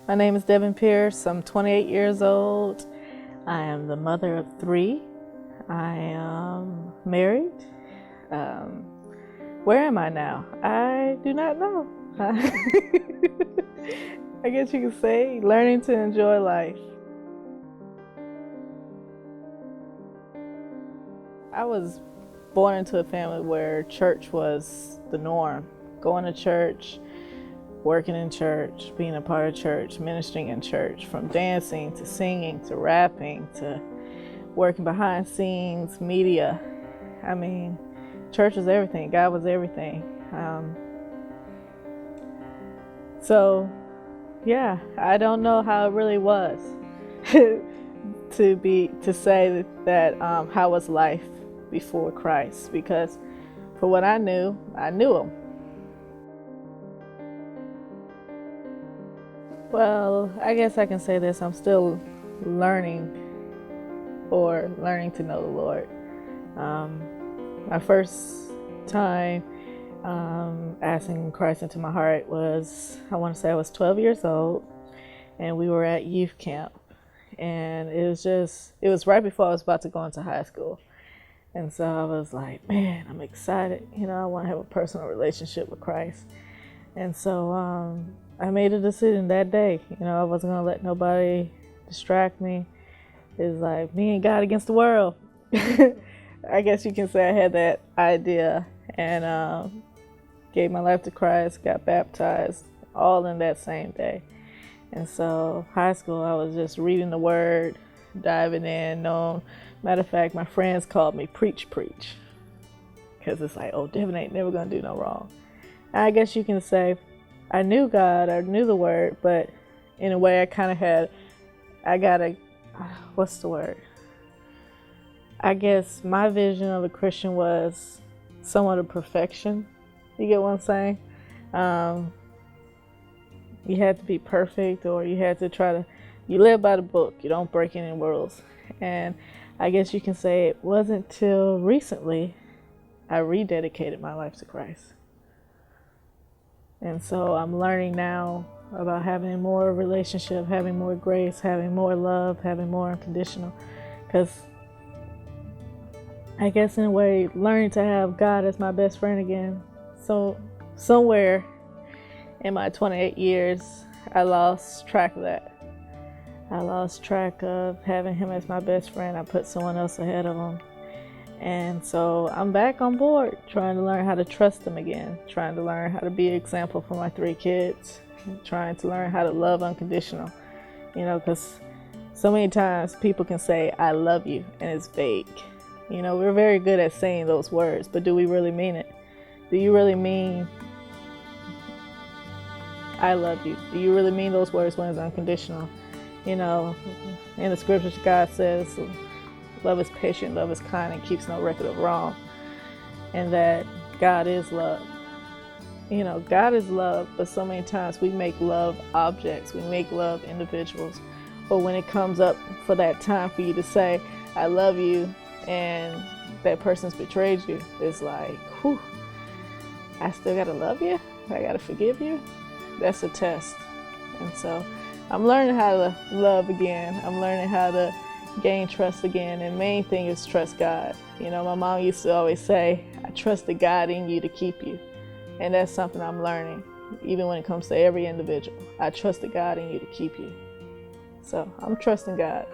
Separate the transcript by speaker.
Speaker 1: My name is Devin Pierce. I'm 28 years old. I am the mother of 3. I am married. Where am I now? I do not know. I guess you could say learning to enjoy life. I was born into a family where church was the norm. Going to church, working in church, being a part of church, ministering in church, from dancing to singing to rapping to working behind scenes, media. I mean, church was everything. God was everything. So, yeah, I don't know how it really was to say that how was life before Christ, because for what I knew Him. Well, I guess I can say this. I'm still learning to know the Lord. My first time asking Christ into my heart was, I want to say I was 12 years old, and we were at youth camp. And it was right before I was about to go into high school. And so I was like, man, I'm excited. I want to have a personal relationship with Christ. And so I made a decision that day. I wasn't going to let nobody distract me. It was like me and God against the world. I guess you can say I had that idea, and gave my life to Christ, got baptized, all in that same day. And so high school, I was just reading the Word, diving in. Matter of fact, my friends called me Preach, because it's like, oh, Devin ain't never going to do no wrong. I guess you can say I knew God, I knew the Word, but in a way what's the word? I guess my vision of a Christian was somewhat of perfection. You get what I'm saying? You had to be perfect, or you had to you live by the book. You don't break any rules. And I guess you can say it wasn't till recently I rededicated my life to Christ. And so I'm learning now about having more relationship, having more grace, having more love, having more unconditional. Because I guess in a way, learning to have God as my best friend again. So somewhere in my 28 years, I lost track of that. I lost track of having Him as my best friend. I put someone else ahead of Him. And so I'm back on board, trying to learn how to trust Him again, trying to learn how to be an example for my 3 kids, trying to learn how to love unconditional. Because so many times people can say, I love you, and it's vague. We're very good at saying those words, but do we really mean it? Do you really mean I love you? Do you really mean those words when it's unconditional? In the scriptures, God says, love is patient, love is kind, and keeps no record of wrong. And that God is love. God is love, but so many times we make love objects, we make love individuals. But when it comes up for that time for you to say, I love you, and that person's betrayed you, it's like, whew, I still gotta love you? I gotta forgive you? That's a test. And so I'm learning how to love again. I'm learning how to gain trust again. And the main thing is trust God. My mom used to always say, I trust the God in you to keep you. And that's something I'm learning, even when it comes to every individual. I trust the God in you to keep you. So I'm trusting God.